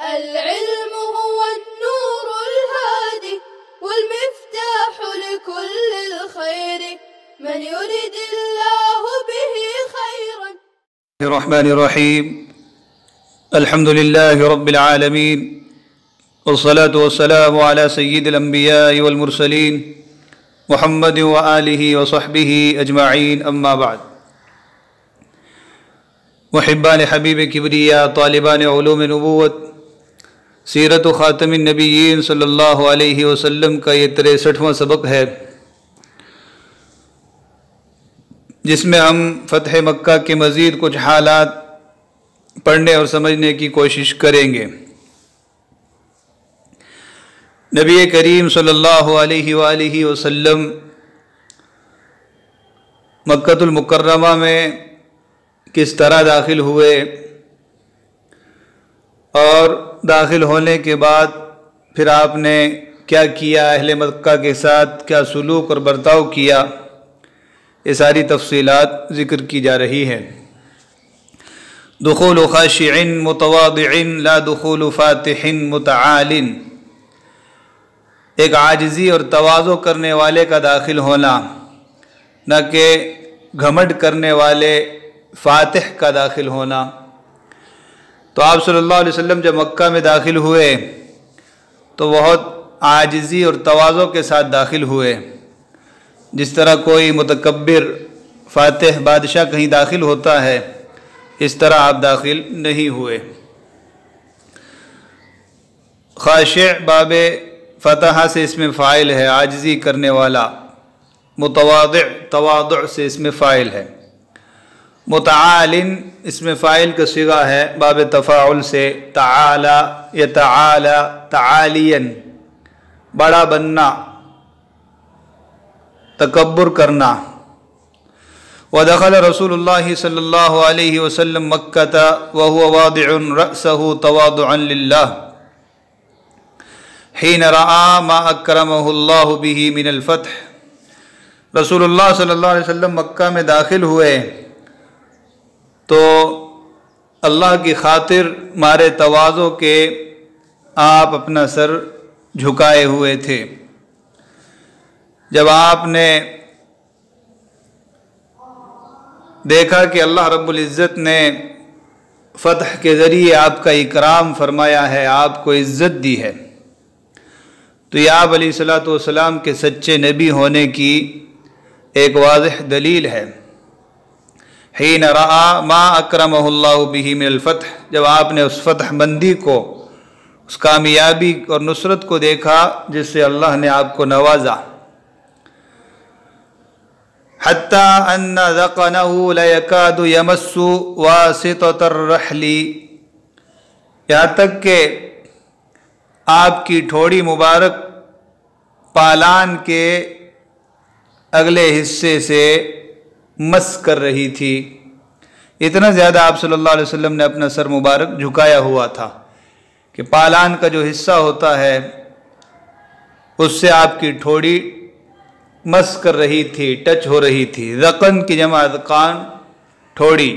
العلم هو النور الهادي والمفتاح لكل الخير من يرد الله به خيرا. الرحمن الرحيم. الحمد لله رب العالمين والصلاة والسلام على سيد الأنبياء والمرسلين محمد وآله وصحبه أجمعين. أما بعد. محبان حبیب کبریا، طالبان علوم نبوت، سیرت و خاتم النبیین صلی اللہ علیہ وسلم کا یہ 63واں سبق ہے، جس میں ہم فتح مکہ کے مزید کچھ حالات پڑھنے اور سمجھنے کی کوشش کریں گے۔ نبی کریم صلی اللہ علیہ وآلہ وسلم مکۃ المکرمہ میں کس طرح داخل ہوئے اور داخل ہونے کے بعد پھر آپ نے کیا کیا، اہل مکہ کے ساتھ کیا سلوک اور برتاؤ کیا، یہ ساری تفصیلات ذکر کی جا رہی ہیں۔ دخول خاشع متواضع لا دخول فاتح متعال، ایک عاجزی اور تواضع کرنے والے کا داخل ہونا، نہ کہ گھمنڈ کرنے والے فاتح کا داخل ہونا۔ تو آپ صلی اللہ علیہ وسلم جب مکہ میں داخل ہوئے تو بہت عاجزی اور تواضع کے ساتھ داخل ہوئے، جس طرح کوئی متکبر فاتح بادشاہ کہیں داخل ہوتا ہے، اس طرح آپ داخل نہیں ہوئے۔ خاشع باب فتح سے اس میں فاعل ہے، عاجزی کرنے والا۔ متواضع تواضع سے اس میں فاعل ہے۔ متعال اس میں فاعل کا صیغہ ہے باب تفاعل سے، تعالی یتعالی تعالیا، بڑا بننا، تکبر کرنا۔ ودخل رسول اللہ صلی اللہ علیہ وسلم مکہ وهو واضع رأسه تواضعا للہ حين رأى ما اکرمہ اللہ به من الفتح۔ رسول اللہ صلی اللہ علیہ وسلم مکہ میں داخل ہوئے تو اللہ کی خاطر مارے تواضع کے آپ اپنا سر جھکائے ہوئے تھے۔ جب آپ نے دیکھا کہ اللہ رب العزت نے فتح کے ذریعے آپ کا اکرام فرمایا ہے، آپ کو عزت دی ہے، تو یہ آپ علیہ السلام کے سچے نبی ہونے کی ایک واضح دلیل ہے۔ حین رأى ما اکرمہ اللہ بہ من الفتح، جب آپ نے اس فتح مندی کو، اس کامیابی اور نصرت کو دیکھا جس سے اللہ نے آپ کو نوازا۔ حتی ان ذقنہ لیکاد یمس واسطۃ الرحل، یہاں تک کہ آپ کی ٹھوڑی مبارک پالان کے اگلے حصے سے مس کر رہی تھی۔ اتنا زیادہ آپ صلی اللہ علیہ وسلم نے اپنا سر مبارک جھکایا ہوا تھا کہ پالان کا جو حصہ ہوتا ہے اس سے آپ کی ٹھوڑی مس کر رہی تھی، ٹچ ہو رہی تھی۔ ذقن کی جمع ذقان، ٹھوڑی۔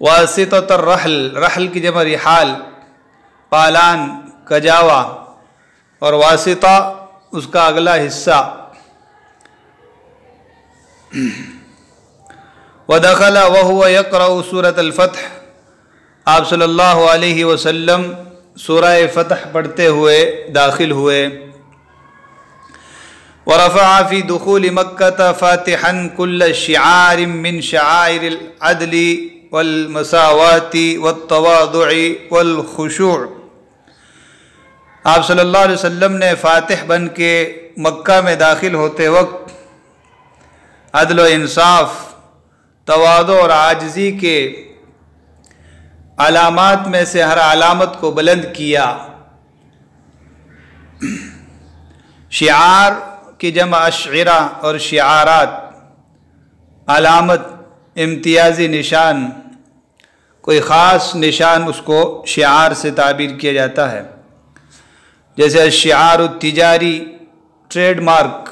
واسطۃ الرحل، رحل کی جمع رحال، پالان، کجاوا، اور واسطہ اس کا اگلا حصہ۔ ودخل وهو يقرأ سورة الفتح، آپ صلی اللہ علیہ وسلم سورہ فتح پڑھتے ہوئے داخل ہوئے۔ ورفع في دخول مکہ فاتحا كل شعار من شعائر العدل والمساوات والتواضع والخشوع، آپ صلی اللہ علیہ وسلم نے فاتح بن کے مکہ میں داخل ہوتے وقت عدل و انصاف، تواضع اور عاجزی کے علامات میں سے ہر علامت کو بلند کیا۔ شعار کی جمع اشعرہ اور شعارات، علامت، امتیازی نشان، کوئی خاص نشان، اس کو شعار سے تعبیر کیا جاتا ہے۔ جیسے الشعار التجاری، ٹریڈ مارک،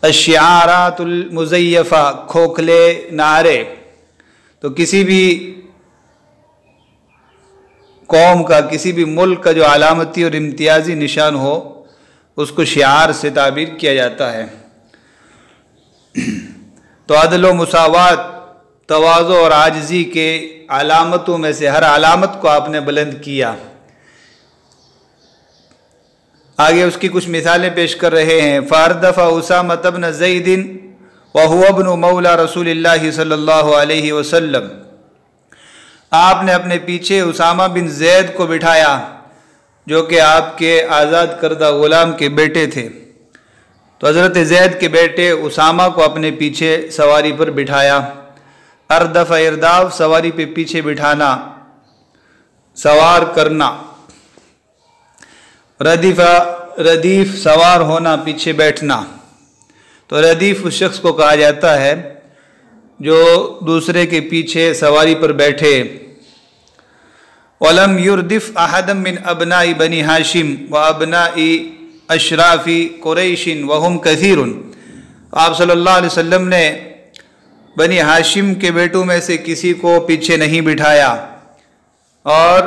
الشعارات المزیفہ، کھوکھلے نعرے۔ تو کسی بھی قوم کا کسی بھی ملک کا جو علامتی اور امتیازی نشان ہو اس کو شعار سے تعبیر کیا جاتا ہے۔ تو عدل و مساوات، تواضع اور عاجزی کے علامتوں میں سے ہر علامت کو آپ نے بلند کیا۔ آگے اس کی کچھ مثالیں پیش کر رہے ہیں۔ فاردف اسامۃ بن زید وهو ابن مولا رسول اللہ صلی اللہ علیہ وسلم، آپ نے اپنے پیچھے اسامہ بن زید کو بٹھایا جو کہ آپ کے آزاد کردہ غلام کے بیٹے تھے۔ تو حضرت زید کے بیٹے اسامہ کو اپنے پیچھے سواری پر بٹھایا۔ اردف ارداف، سواری پہ پیچھے بٹھانا، سوار کرنا۔ ردیفہ ردیف، سوار ہونا، پیچھے بیٹھنا۔ تو ردیف اس شخص کو کہا جاتا ہے جو دوسرے کے پیچھے سواری پر بیٹھے۔ وَلَمْ يُرْدِفْ أَحَدًا مِّنْ أَبْنَاءِ بَنِي ہاشم وَأَبْنَاءِ أَشْرَافِ قُرَيْشٍ وَهُمْ كَثِيرٌ، آپ صلی اللہ علیہ وسلم نے بنی ہاشم کے بیٹوں میں سے کسی کو پیچھے نہیں بٹھایا اور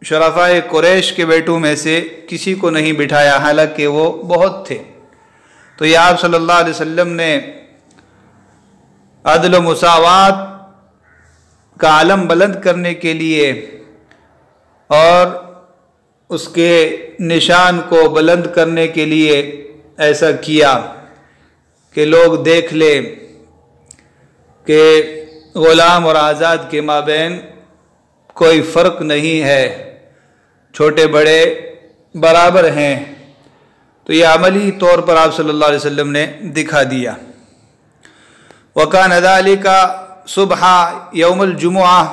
شرفاء قریش کے بیٹوں میں سے کسی کو نہیں بٹھایا، حالانکہ وہ بہت تھے۔ تو یہ آپ صلی اللہ علیہ وسلم نے عدل و مساوات کا علم بلند کرنے کے لیے اور اس کے نشان کو بلند کرنے کے لیے ایسا کیا کہ لوگ دیکھ لیں کہ غلام اور آزاد کے مابین کوئی فرق نہیں ہے، چھوٹے بڑے برابر ہیں۔ تو یہ عملی طور پر آپ صلی اللہ علیہ وسلم نے دکھا دیا۔ وَكَانَ ذَلِكَ صُبْحَ يَوْمِ الْجُمُعَةِ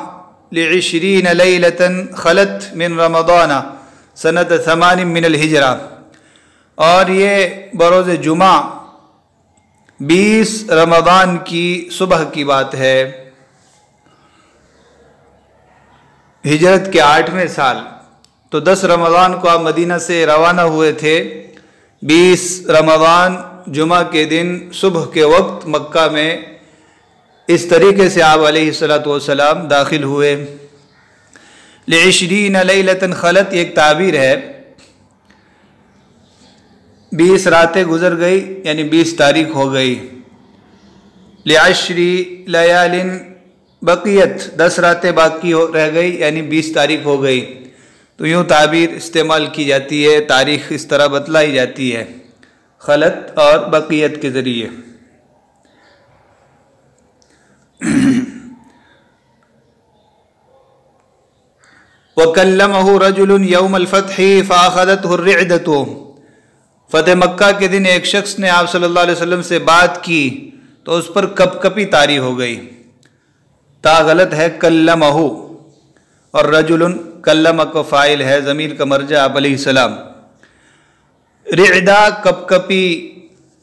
لِعِشْرِينَ لَيْلَةً خَلَتْ مِنْ رَمَضَانَ سَنَةَ 8 مِنَ الْحِجْرَةِ، اور یہ بروز جمعہ 20 رمضان کی صبح کی بات ہے، ہجرت کے 8ویں سال۔ تو 10 رمضان کو آپ مدینہ سے روانہ ہوئے تھے، 20 رمضان جمعہ کے دن صبح کے وقت مکہ میں اس طریقے سے آپ علیہ السلام داخل ہوئے۔ لعشرین لیلۃ خلت، یہ ایک تعبیر ہے، 20 راتیں گزر گئی یعنی 20 تاریخ ہو گئی۔ لعشر لیال بقیت، 10 راتیں باقی رہ گئی یعنی 20 تاریخ ہو گئی۔ تو یوں تعبیر استعمال کی جاتی ہے، تاریخ اس طرح بتلائی جاتی ہے خلط اور بقیت کے ذریعے۔ وَكَلَّمَهُ رَجُلٌ يَوْمَ الْفَتْحِ فَأَخَذَتْهُ الرِّعْدَةُ، فتح مکہ کے دن ایک شخص نے آپ صلی اللہ علیہ وسلم سے بات کی تو اس پر کپ کپی طاری ہو گئی۔ تا غلط ہے کلمہ، اور رجل کلمہ کو فاعل ہے، ضمیر کا مرجع آپ علیہ السلام۔ رعدہ کپ کپی،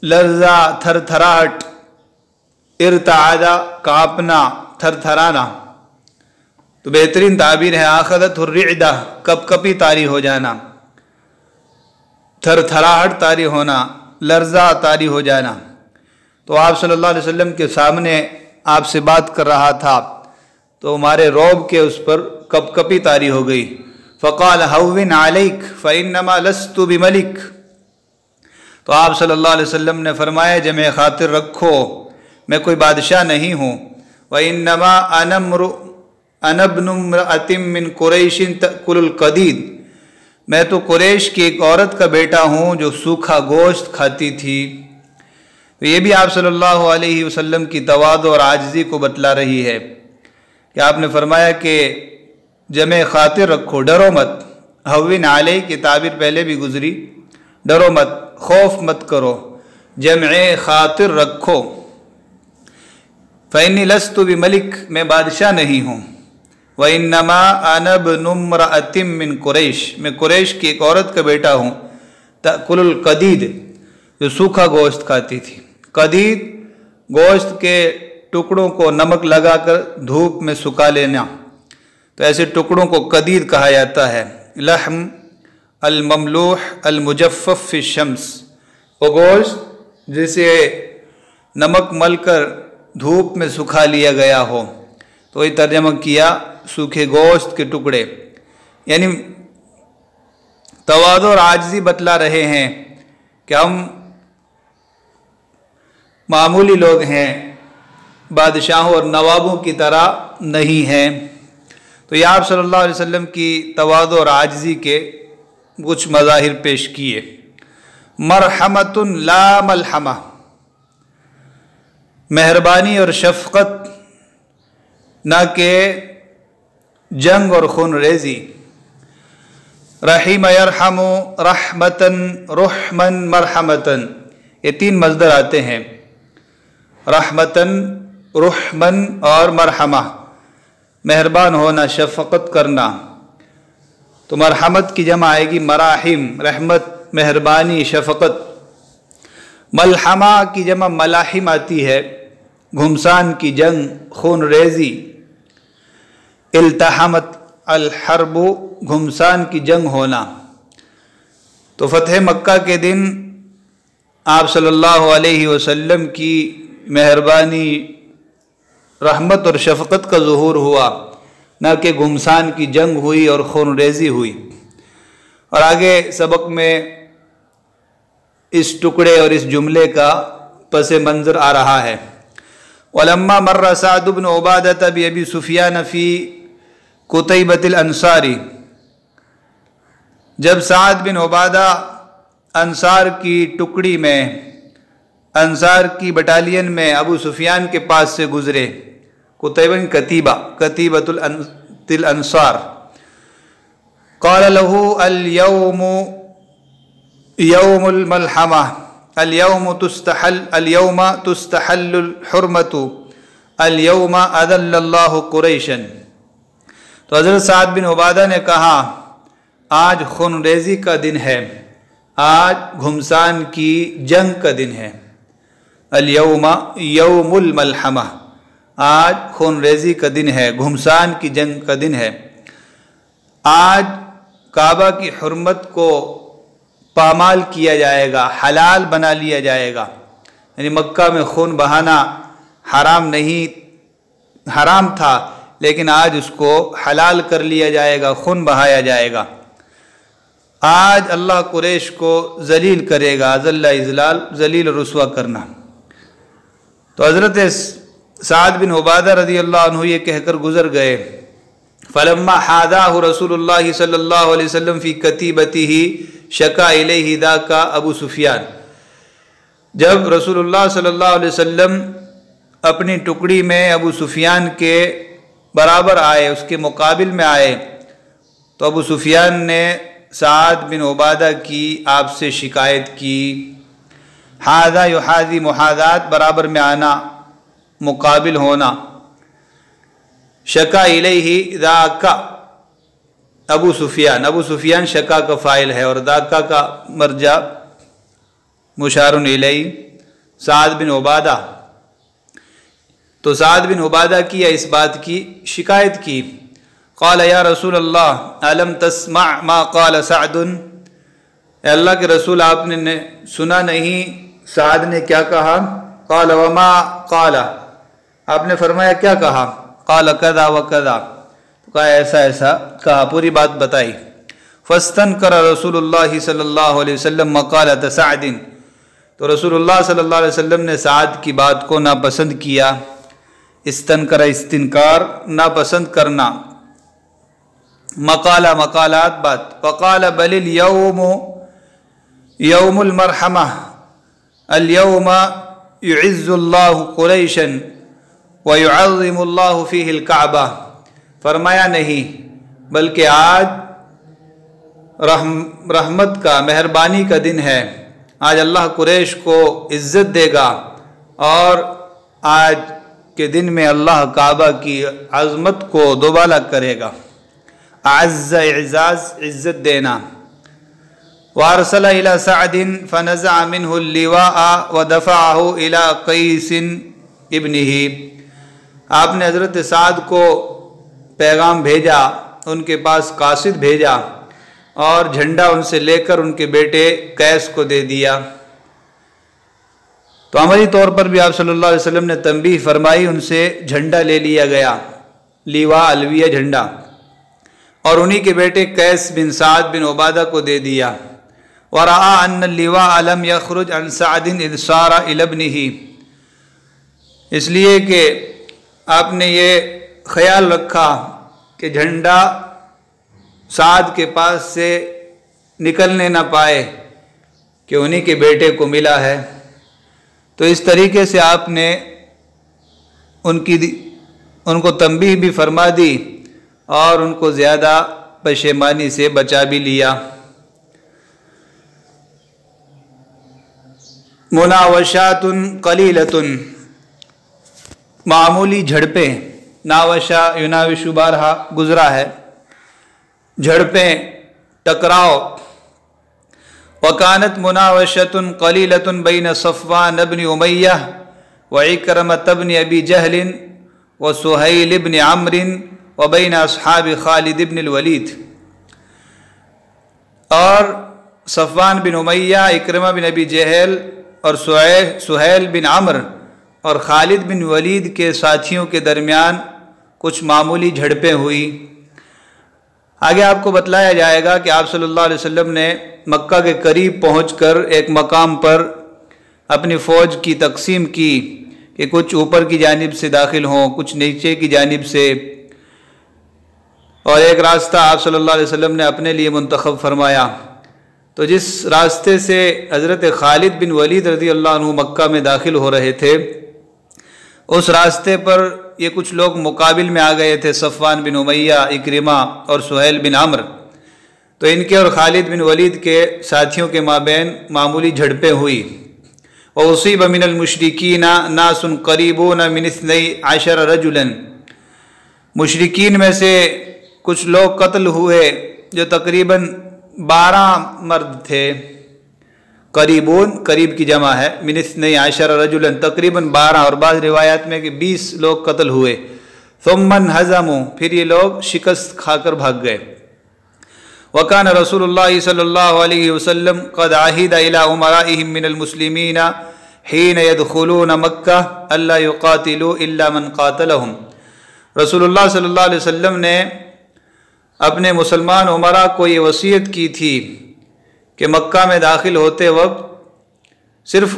لرزہ تھر تھراہٹ، ارتعادہ کانپنا تھر تھرانا۔ تو بہترین تعبیر ہے آخذت الرعدہ، کپ کپی طاری ہو جانا، تھر تھراہٹ طاری ہونا، لرزہ طاری ہو جانا۔ تو آپ صلی اللہ علیہ وسلم کے سامنے آپ سے بات کر رہا تھا تو ہمارے روب کے اس پر کپ کپی طاری ہو گئی۔ فقال ہون علیک فانما لست بملک، تو آپ صلی اللہ علیہ وسلم نے فرمایا جمع خاطر رکھو، میں کوئی بادشاہ نہیں ہوں۔ وانما انا ابن امرأة من قریش تأکل القدید، میں تو قریش کی ایک عورت کا بیٹا ہوں جو سوکھا گوشت کھاتی تھی۔ یہ بھی آپ صلی اللہ علیہ وسلم کی تواضع اور عاجزی کو بتلا رہی ہے کہ آپ نے فرمایا کہ جمع خاطر رکھو، ڈرو مت۔ ہون علیہ کی تعبیر پہلے بھی گزری، ڈرو مت، خوف مت کرو، جمع خاطر رکھو۔ فإنی لست بملک، میں بادشاہ نہیں ہوں۔ وإنما أنا ابن امرأة من قریش، میں قریش کی ایک عورت کا بیٹا ہوں۔ تأکل القدید، جو سوکھا گوشت کھاتی تھی۔ قدید گوشت کے ٹکڑوں کو نمک لگا کر دھوپ میں سکھا لینا، تو ایسے ٹکڑوں کو قدید کہا جاتا ہے۔ لحم المملوح المجفف فی الشمس، وہ گوشت جسے نمک مل کر دھوپ میں سکھا لیا گیا ہو، تو یہ ترجمہ کیا سوکھے گوشت کے ٹکڑے۔ یعنی تواضع اور عاجزی بتلا رہے ہیں کہ ہم معمولی لوگ ہیں، بادشاہوں اور نوابوں کی طرح نہیں ہیں۔ تو یہ آپ صلی اللہ علیہ وسلم کی تواضع اور عاجزی کے کچھ مظاہر پیش کیے۔ مرحمۃ لا ملحمہ، مہربانی اور شفقت نہ کہ جنگ اور خون ریزی۔ رحیم یرحم رحمتن رحمن مرحمتن، یہ تین مصدر آتے ہیں، رحمتن رحمن اور مرحمہ، مہربان ہونا، شفقت کرنا۔ تو مرحمت کی جمع آئے گی مراحم، رحمت، مہربانی، شفقت۔ ملحمہ کی جمع ملاحم آتی ہے، گھمسان کی جنگ، خون ریزی۔ التحمت الحرب، گھمسان کی جنگ ہونا۔ تو فتح مکہ کے دن آپ صلی اللہ علیہ وسلم کی مہربانی، رحمت اور شفقت کا ظہور ہوا، نہ کہ گھمسان کی جنگ ہوئی اور خون ریزی ہوئی۔ اور آگے سبق میں اس ٹکڑے اور اس جملے کا پس منظر آ رہا ہے۔ وَلَمَّا مَرَّ سَعْدُ بْنُ عُبَادَةَ بِأَبِي سُفْيَانَ فِي قُتَيْبَةِ الْأَنصَارِ، جب سعد بن عبادہ انصار کی ٹکڑی میں، انصار کی بٹالین میں ابو سفیان کے پاس سے گزرے، قتیبہ کتیبہ، کتیبۃ الانصار، قال له اليوم يوم الملحمہ، اليوم تستحل الحرمة، اليوم اذل اللہ قریشا۔ تو حضرت سعد بن عبادہ نے کہا آج خون ریزی کا دن ہے، آج گھمسان کی جنگ کا دن ہے۔ الیوم یوم الملحمہ، آج خون ریزی کا دن ہے، گھمسان کی جنگ کا دن ہے۔ آج کعبہ کی حرمت کو پامال کیا جائے گا، حلال بنا لیا جائے گا۔ یعنی مکہ میں خون بہانا حرام تھا، لیکن آج اس کو حلال کر لیا جائے گا، خون بہایا جائے گا۔ آج اللہ قریش کو ذلیل کرے گا، ذل اذلال، ذلیل رسوا کرنا۔ تو حضرت سعد بن عبادہ رضی اللہ عنہ یہ کہہ کر گزر گئے۔ فلما حاذاہ رسول اللہ صلی اللہ علیہ وسلم فی کتیبتہ شکا الیہ ذاک ابو سفیان، جب رسول اللہ صلی اللہ علیہ وسلم اپنی ٹکڑی میں ابو سفیان کے برابر آئے، اس کے مقابل میں آئے، تو ابو سفیان نے سعد بن عبادہ کی آپ سے شکایت کی۔ حاذا یحاذی، محاذات، برابر میں آنا، مقابل ہونا۔ شکا الیہ ذاک ابو سفیان، ابو سفیان شکا کا فاعل ہے اور ذاکا کا مرجع مشار الیہ سعد بن عبادہ۔ تو سعد بن عبادہ کی اس بات کی شکایت کی۔ قال یا رسول اللہ الم تسمع ما قال سعد، اے اللہ کے رسول آپ نے سنا نہیں سعد نے کیا کہا؟ قال وما قال، آپ نے فرمایا کیا کہا؟ قال کذا وکذا، کہا ایسا ایسا کہا، پوری بات بتائی۔ فاستنکر رسول اللہ صلی اللہ علیہ وسلم مقالۃ سعد، تو رسول اللہ صلی اللہ علیہ وسلم نے سعد کی بات کو ناپسند کیا۔ استنکر، استنکار، ناپسند کرنا، مقالہ، مقالات، بات۔ فقال بل اليوم یوم المرحمہ، اليوم يعز اللہ قریشا ويعظم اللہ فیہ الکعبہ، فرمایا نہیں بلکہ آج رحمت کا، مہربانی کا دن ہے، آج اللہ قریش کو عزت دے گا، اور آج کے دن میں اللہ کعبہ کی عظمت کو دوبالا کرے گا۔ اعز، اعزاز، عزت دینا۔ وارسل الى سعد فنزع منه اللواء ودفعه الى قیس ابنہ، آپ نے حضرت سعد کو پیغام بھیجا، ان کے پاس قاصد بھیجا، اور جھنڈا ان سے لے کر ان کے بیٹے قیس کو دے دیا۔ تو عملی طور پر بھی آپ صلی اللہ علیہ وسلم نے تنبیہ فرمائی، ان سے جھنڈا لے لیا گیا، لیوا، الویہ، جھنڈا۔ اور انہی کے بیٹے قیس بن سعد بن عبادہ کو دے دیا۔ ورأى أن اللواء لم يخرج عن سعد إذ صار إلى ابنه، اس لیے کہ آپ نے یہ خیال رکھا کہ جھنڈا سعد کے پاس سے نکلنے نہ پائے کہ انہی کے بیٹے کو ملا ہے، تو اس طریقے سے آپ نے ان کو تنبیہ بھی فرما دی اور ان کو زیادہ پشیمانی سے بچا بھی لیا۔ مناوشات قلیلۃ، معمولی جھڑپیں، ناوشا یناوش بارہا گزرا ہے، جھڑپیں، ٹکراؤ۔ وکانت مناوشۃ قلیلۃ بین صفوان بن امیہ وعکرمۃ بن ابی جہل وسہیل بن عمرو وبین اصحاب خالد بن الولید، اور صفوان بن امیہ، اکرمہ بن ابی جہل اور سہیل بن عمرو اور خالد بن ولید کے ساتھیوں کے درمیان کچھ معمولی جھڑپیں ہوئی۔ آگے آپ کو بتلایا جائے گا کہ آپ صلی اللہ علیہ وسلم نے مکہ کے قریب پہنچ کر ایک مقام پر اپنی فوج کی تقسیم کی کہ کچھ اوپر کی جانب سے داخل ہوں، کچھ نیچے کی جانب سے، اور ایک راستہ آپ صلی اللہ علیہ وسلم نے اپنے لیے منتخب فرمایا۔ تو جس راستے سے حضرت خالد بن ولید رضی اللہ عنہ مکہ میں داخل ہو رہے تھے، اس راستے پر یہ کچھ لوگ مقابل میں آ گئے تھے، صفوان بن امیہ، اکرمہ اور سہیل بن عمرو، تو ان کے اور خالد بن ولید کے ساتھیوں کے مابین معمولی جھڑپیں ہوئی۔ وَأُصِيبَ مِنَ الْمُشْرِكِينَ نَاسٌ قَرِيبُونَ مِنْ 12 رَجُلًا، مشرکین میں سے کچھ لوگ قتل ہوئے جو تقریباً 12 مرد تھے۔ قریبون، قریب کی جمع ہے، من 12 رجلا، تقریباً 12، اور بعض روایات میں کہ 20 لوگ قتل ہوئے۔ ثم انہزموا، پھر یہ لوگ شکست کھا کر بھاگ گئے۔ وکان رسول اللہ صلی اللہ علیہ وسلم قد عہد الی امرائہم من المسلمین حین یدخلون مکہ الا یقاتلوا الا من قاتلہم، رسول اللہ صلی اللہ علیہ وسلم نے اپنے مسلمان امراء کو یہ وصیت کی تھی کہ مکہ میں داخل ہوتے وقت صرف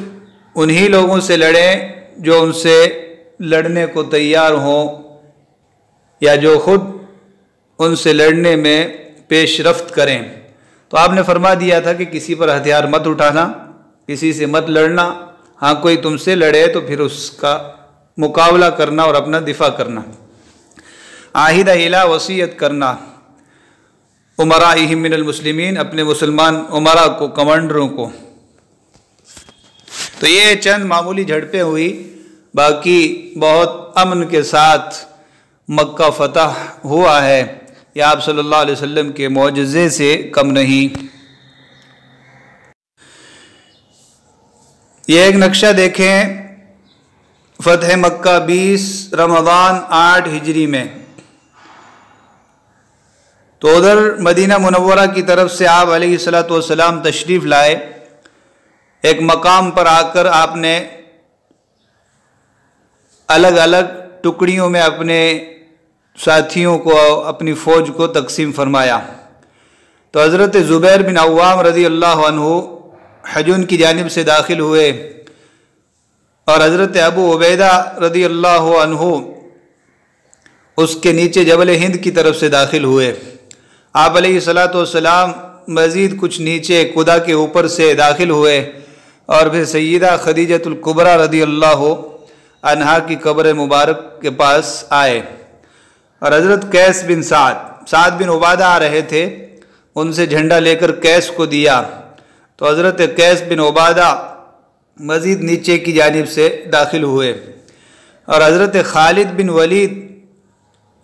انہی لوگوں سے لڑیں جو ان سے لڑنے کو تیار ہوں یا جو خود ان سے لڑنے میں پیش رفت کریں۔ تو آپ نے فرما دیا تھا کہ کسی پر ہتھیار مت اٹھانا، کسی سے مت لڑنا، ہاں کوئی تم سے لڑے تو پھر اس کا مقابلہ کرنا اور اپنا دفاع کرنا۔ عاہدہ الی، وصیت کرنا، امرائہم من المسلمین، اپنے مسلمان امراء کو، کمانڈروں کو۔ تو یہ چند معمولی جھڑپیں ہوئی، باقی بہت امن کے ساتھ مکہ فتح ہوا ہے، یہ آپ صلی اللہ علیہ وسلم کے معجزے سے کم نہیں۔ یہ ایک نقشہ دیکھیں، فتح مکہ 20 رمضان 8 ہجری میں، تو ادھر مدینہ منورہ کی طرف سے آپ علیہ الصلوۃ والسلام تشریف لائے۔ ایک مقام پر آ کر آپ نے الگ الگ ٹکڑیوں میں اپنے ساتھیوں کو، اپنی فوج کو تقسیم فرمایا۔ تو حضرت زبیر بن عوام رضی اللہ عنہ حجون کی جانب سے داخل ہوئے، اور حضرت ابو عبیدہ رضی اللہ عنہ اس کے نیچے جبل ہند کی طرف سے داخل ہوئے۔ آپ علیہ الصلوۃ والسلام مزید کچھ نیچے قدا کے اوپر سے داخل ہوئے، اور پھر سیدہ خدیجۃ الکبریٰ رضی اللہ عنہا کی قبر مبارک کے پاس آئے، اور حضرت قیس بن سعد بن عبادہ آ رہے تھے، ان سے جھنڈا لے کر قیس کو دیا۔ تو حضرت قیس بن عبادہ مزید نیچے کی جانب سے داخل ہوئے، اور حضرت خالد بن ولید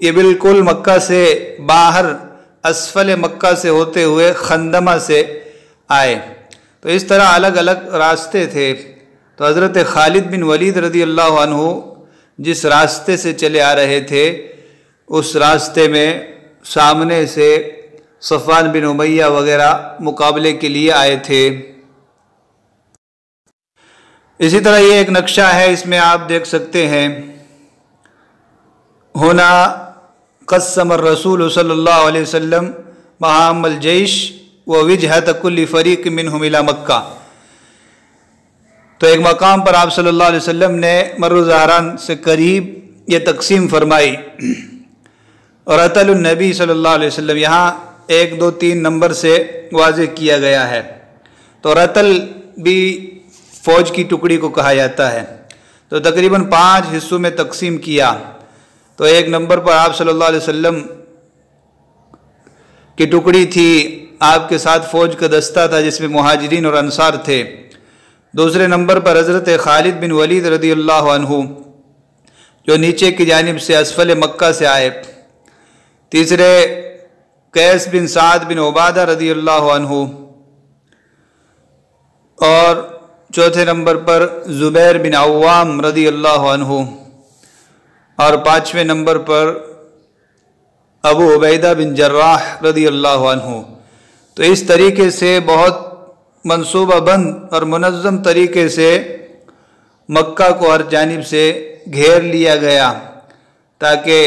یہ بالکل مکہ سے باہر اسفل مکہ سے ہوتے ہوئے خندمہ سے آئے۔ تو اس طرح الگ الگ راستے تھے۔ تو حضرت خالد بن ولید رضی اللہ عنہ جس راستے سے چلے آ رہے تھے، اس راستے میں سامنے سے صفوان بن امیہ وغیرہ مقابلے کے لیے آئے تھے۔ اسی طرح یہ ایک نقشہ ہے، اس میں آپ دیکھ سکتے ہیں، ہونا قسم الرسول صلی اللہ علیہ وسلم مہام الجیش و وجہت کل فریق منہم الی مکہ۔ تو ایک مقام پر آپ صلی اللہ علیہ وسلم نے مر زہران سے قریب یہ تقسیم فرمائی، اور رتل النبی صلی اللہ علیہ وسلم یہاں 1 2 3 نمبر سے واضح کیا گیا ہے۔ تو رتل بھی فوج کی ٹکڑی کو کہا جاتا ہے۔ تو تقریباً 5 حصوں میں تقسیم کیا۔ تو 1 نمبر پر آپ صلی اللہ علیہ وسلم کی ٹکڑی تھی، آپ کے ساتھ فوج کا دستہ تھا جس میں مہاجرین اور انصار تھے۔ دوسرے نمبر پر حضرت خالد بن ولید رضی اللہ عنہ جو نیچے کی جانب سے اسفل مکہ سے آئے۔ تیسرے قیس بن سعد بن عبادہ رضی اللہ عنہ، اور چوتھے نمبر پر زبیر بن عوام رضی اللہ عنہ، اور 5ویں نمبر پر ابو عبیدہ بن جراح رضی اللہ عنہ۔ تو اس طریقے سے بہت منصوبہ بند اور منظم طریقے سے مکہ کو ہر جانب سے گھیر لیا گیا تاکہ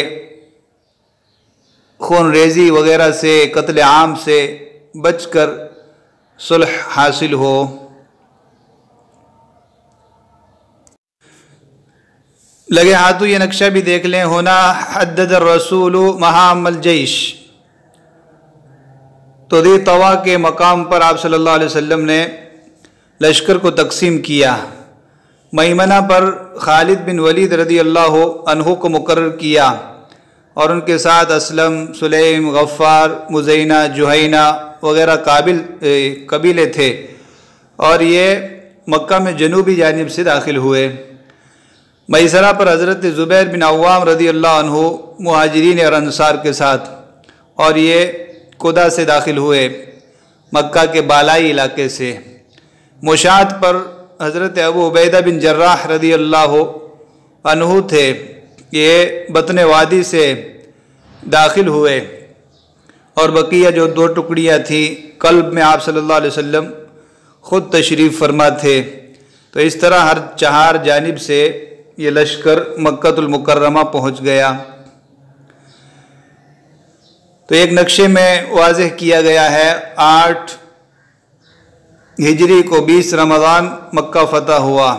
خون ریزی وغیرہ سے، قتل عام سے بچ کر صلح حاصل ہو۔ لگے ہاتھوں یہ نقشہ بھی دیکھ لیں، ہونا حدد الرسول مہام الجیش۔ تو ذی طوا کے مقام پر آپ صلی اللہ علیہ وسلم نے لشکر کو تقسیم کیا۔ میمنہ پر خالد بن ولید رضی اللہ عنہ کو مقرر کیا، اور ان کے ساتھ اسلم، سلیم، غفار، مزینہ، جہینہ وغیرہ قبیلے تھے، اور یہ مکہ میں جنوبی جانب سے داخل ہوئے۔ میسرہ پر حضرت زبیر بن عوام رضی اللہ عنہ مہاجرین اور انصار کے ساتھ، اور یہ قدہ سے داخل ہوئے، مکہ کے بالائی علاقے سے۔ مشاط پر حضرت ابو عبیدہ بن جراح رضی اللہ عنہ تھے، یہ بطن وادی سے داخل ہوئے، اور بقیہ جو 2 ٹکڑیاں تھیں قلب میں آپ صلی اللہ علیہ وسلم خود تشریف فرما تھے۔ تو اس طرح ہر 4 جانب سے یہ لشکر مکہ المکرمہ پہنچ گیا۔ تو ایک نقشے میں واضح کیا گیا ہے، 8 ہجری کو 20 رمضان مکہ فتح ہوا۔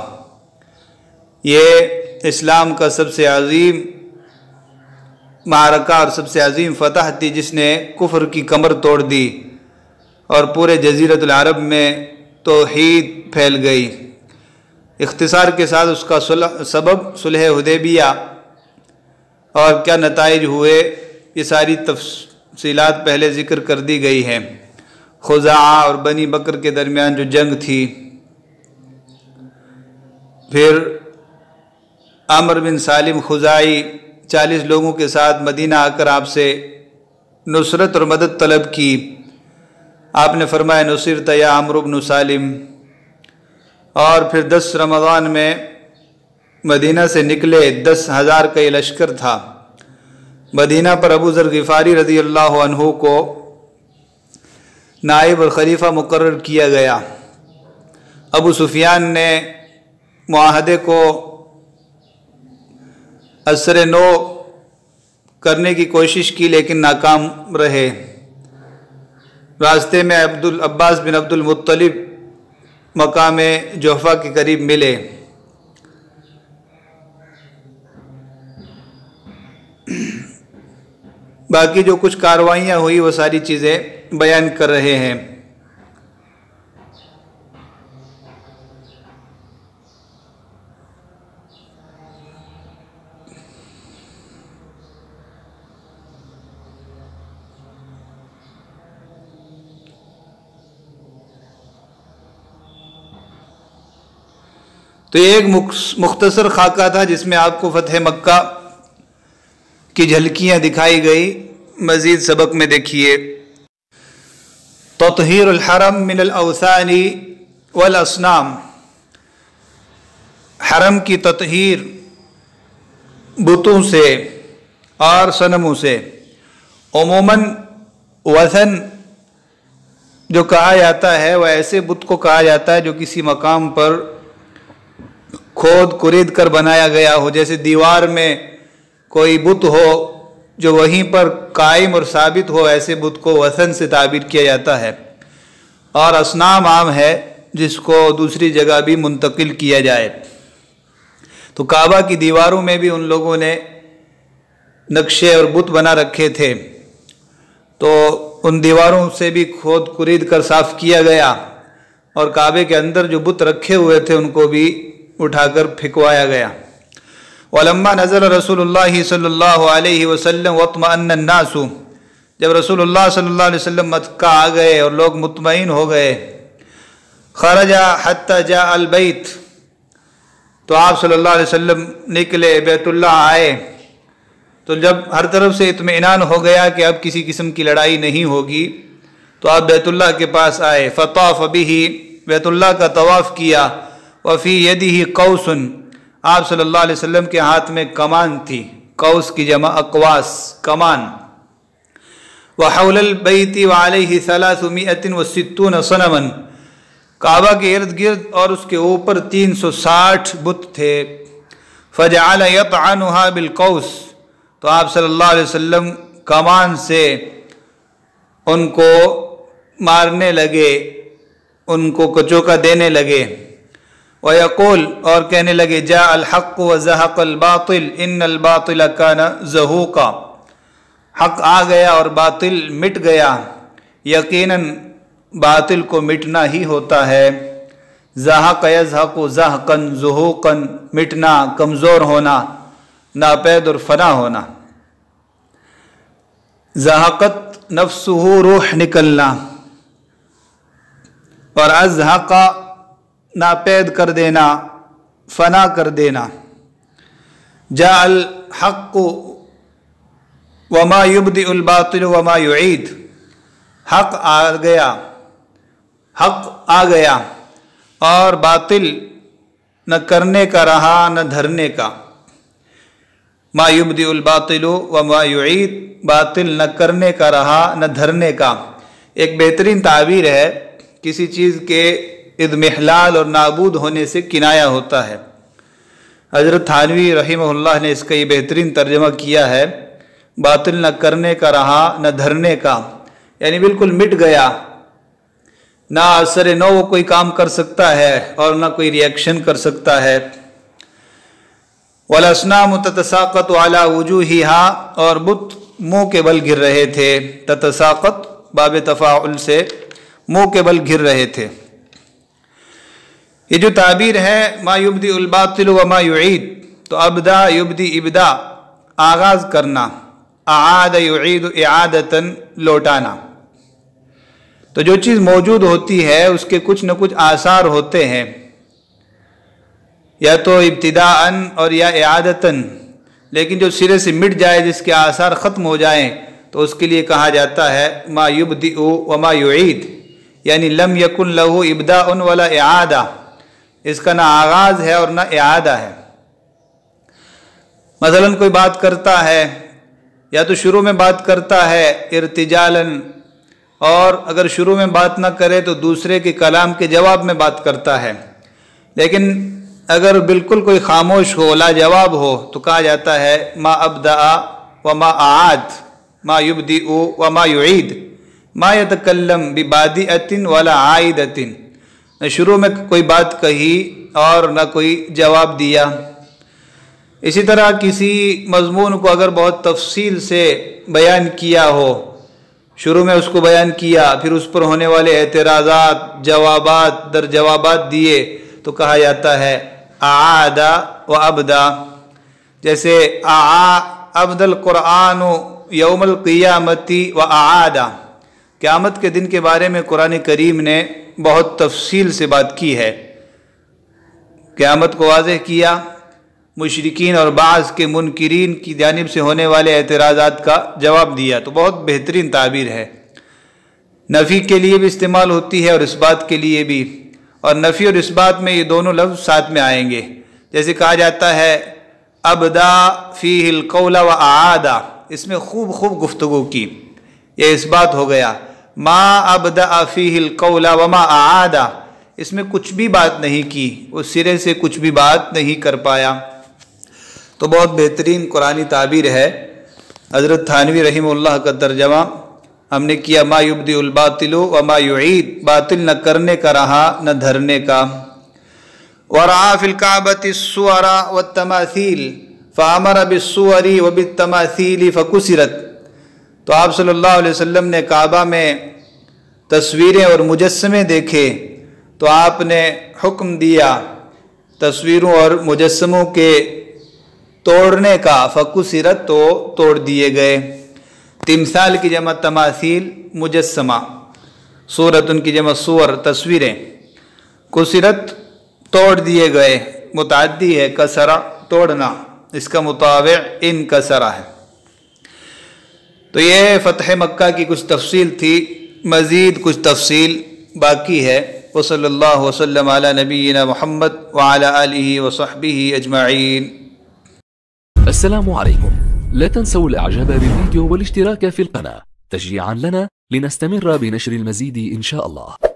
یہ اسلام کا سب سے عظیم معرکہ اور سب سے عظیم فتح تھی، جس نے کفر کی کمر توڑ دی اور پورے جزیرۃ العرب میں توحید پھیل گئی۔ اختصار کے ساتھ اس کا سبب صلح حدیبیہ اور کیا نتائج ہوئے، یہ ساری تفصیلات پہلے ذکر کر دی گئی ہیں۔ خزاعہ اور بنی بکر کے درمیان جو جنگ تھی، پھر عمر بن سالم خزاعی 40 لوگوں کے ساتھ مدینہ آ کر آپ سے نصرت اور مدد طلب کی۔ آپ نے فرمایا نصرت یا عمرو بن سالم، اور پھر 10 رمضان میں مدینہ سے نکلے، 10,000 کا یہ لشکر تھا۔ مدینہ پر ابو ذر غفاری رضی اللہ عنہ کو نائب اور خلیفہ مقرر کیا گیا۔ ابو سفیان نے معاہدے کو اثر نو کرنے کی کوشش کی لیکن ناکام رہے۔ راستے میں عباس بن عبد المطلب مقام جوفہ کے قریب ملے۔ باقی جو کچھ کاروائیاں ہوئی وہ ساری چیزیں بیان کر رہے ہیں۔ تو یہ ایک مختصر خاکہ تھا جس میں آپ کو فتح مکہ کی جھلکیاں دکھائی گئی۔ مزید سبق میں دیکھیے، تطہیر الحرم من الاوثان والاصنام، حرم کی تطہیر بتوں سے اور صنموں سے۔ عموماً وثن جو کہا جاتا ہے وہ ایسے بت کو کہا جاتا ہے جو کسی مقام پر کھود کرید کر بنایا گیا ہو، جیسے دیوار میں کوئی بت ہو جو وہیں پر قائم اور ثابت ہو ایسے بت کو وثن سے تعبیر کیا جاتا ہے، اور اصنام عام ہے جس کو دوسری جگہ بھی منتقل کیا جائے۔ تو کعبہ کی دیواروں میں بھی ان لوگوں نے نقشے اور بت بنا رکھے تھے، تو ان دیواروں سے بھی کھود کرید کر صاف کیا گیا، اور کعبے کے اندر جو بت رکھے ہوئے تھے ان کو بھی اٹھا کر پھینکوایا گیا۔ وَلَمَّا نَزَلَ رسول اللہ صلی اللہ علیہ وسلم وَاطْمَأَنَّ النَّاسُ، جب رسول اللہ صلی اللہ علیہ وسلم مکہ آ گئے اور لوگ مطمئن ہو گئے، خرج حتی جاء البیت، تو آپ صلی اللہ علیہ وسلم نکلے، بیت اللہ آئے، تو جب ہر طرف سے اطمینان ہو گیا کہ اب کسی قسم کی لڑائی نہیں ہوگی، تو آپ بیت اللہ کے پاس آئے، فطاف بہ، بیت اللہ کا طواف کیا، وفی یدہ قوس، آپ صلی اللہ علیہ وسلم کے ہاتھ میں کمان تھی، قوس کی جمع اقواس، کمان، وحول البیت وعلیہ 360 صنما، کعبہ کے ارد گرد اور اس کے اوپر 360 بت تھے، فجعل یطعنها بالقوس، تو آپ صلی اللہ علیہ وسلم کمان سے ان کو مارنے لگے، ان کو کچوکا دینے لگے، وَيَقُولُ، اور کہنے لگے، جَاءَ الْحَقُّ وَزَهَقَ الْبَاطِلُ إِنَّ الْبَاطِلَ كَانَ زَهُوقًا، حق آ گیا اور باطل مٹ گیا، یقیناً باطل کو مٹنا ہی ہوتا ہے، زَهَقَ يَزْهَقُ زَهْقًا زُهُوقًا، مٹنا، کمزور ہونا، ناپید اور فنا ہونا، زَهَقَتْ نَفْسُهُ، روح نکلنا، اور ازحق ناپید کر دینا، فنا کر دینا، جاء الحق وما یبدئ الباطل وما یعید، حق آ گیا، حق آ گیا اور باطل نہ کرنے کا رہا نہ دھرنے کا، ما یبدئ الباطل وما یعید، باطل نہ کرنے کا رہا نہ دھرنے کا۔ ایک بہترین تعبیر ہے، کسی چیز کے اضمحلال اور نابود ہونے سے کنایا ہوتا ہے۔ حضرت تھانوی رحمہ اللہ نے اس کا یہ بہترین ترجمہ کیا ہے، باطل نہ کرنے کا رہا نہ دھرنے کا، یعنی بالکل مٹ گیا، نہ اثر نو وہ کوئی کام کر سکتا ہے اور نہ کوئی ریئیکشن کر سکتا ہے۔ وَالْأَصْنَامُ تَتَسَاقَطُ عَلَى وُجُوهِهَا، اور بت منہ کے بل گر رہے تھے، تتساقط باب تفاعل سے منہ کے بل گر رہے تھے۔ یہ جو تعبیر ہے ما یبدئ الباطل وما یعید، تو ابدا یبدی ابدا، آغاز کرنا، اعاد یعید اعادتاً، لوٹانا، تو جو چیز موجود ہوتی ہے اس کے کچھ نہ کچھ آثار ہوتے ہیں، یا تو ابتداءً اور یا اعادتاً، لیکن جو سرے سے مٹ جائے، جس کے آثار ختم ہو جائیں، تو اس کے لیے کہا جاتا ہے ما یبدئ وما یعید، یعنی لم یکن لہ ابداء ولا اعادہ، اس کا نہ آغاز ہے اور نہ اعادہ ہے۔ مثلا کوئی بات کرتا ہے، یا تو شروع میں بات کرتا ہے ارتجالاً، اور اگر شروع میں بات نہ کرے تو دوسرے کے کلام کے جواب میں بات کرتا ہے، لیکن اگر بالکل کوئی خاموش ہو، لا جواب ہو، تو کہا جاتا ہے ما ابدأ وما اعاد، ما یبدئ وما یعید، ما یتکلم ببادئۃ ولا عائدۃ، نہ شروع میں کوئی بات کہی اور نہ کوئی جواب دیا۔ اسی طرح کسی مضمون کو اگر بہت تفصیل سے بیان کیا ہو، شروع میں اس کو بیان کیا، پھر اس پر ہونے والے اعتراضات، جوابات در جوابات دیے، تو کہا جاتا ہے اعاد و ابدا۔ جیسے ابدا القرآن یوم القیامت و اعاد، قیامت کے دن کے بارے میں قرآن کریم نے بہت تفصیل سے بات کی ہے، قیامت کو واضح کیا، مشرکین اور بعض کے منکرین کی جانب سے ہونے والے اعتراضات کا جواب دیا، تو بہت بہترین تعبیر ہے، نفی کے لیے بھی استعمال ہوتی ہے اور اس بات کے لیے بھی، اور نفی اور اس بات میں یہ دونوں لفظ ساتھ میں آئیں گے۔ جیسے کہا جاتا ہے ابدا فیہ القول و اعادہ، اس میں خوب خوب گفتگو کی، یہ اس بات ہو گیا۔ ما ابدا فیہ القول وما اعادہ، اس میں کچھ بھی بات نہیں کی، وہ سرے سے کچھ بھی بات نہیں کر پایا، تو بہت بہترین قرآنی تعبیر ہے۔ حضرت تھانوی رحمہ اللہ کا ترجمہ ہم نے کیا ما یبدی الباطل و ما یعید، باطل نہ کرنے کا رہا نہ دھرنے کا۔ ورعا فی الکعبۃ الصور والتماثیل فامر بالصور وبالتماثیل فکسرت، تو آپ صلی اللہ علیہ وسلم نے کعبہ میں تصویریں اور مجسمے دیکھے تو آپ نے حکم دیا تصویروں اور مجسموں کے توڑنے کا، فکسرت تو توڑ دیے گئے۔ تمثال کی جمع تماثیل مجسمہ، صورت ان کی جمع صور تصویریں، کسرت توڑ دیے گئے، متعدی ہے، کسرہ توڑنا، اس کا مطابع ان کسرہ ہے۔ تو یہ فتح مکہ کی کچھ تفصیل تھی، مزید کچھ تفصیل باقی ہے۔ وصلی اللہ وسلم علی نبینا محمد وعلی آلہ وصحبہ اجمعین۔ السلام عليكم، لا تنسوا الاعجاب بالفيديو والاشتراك في القناة تشجيعا لنا لنستمر بنشر المزيد إن شاء الله.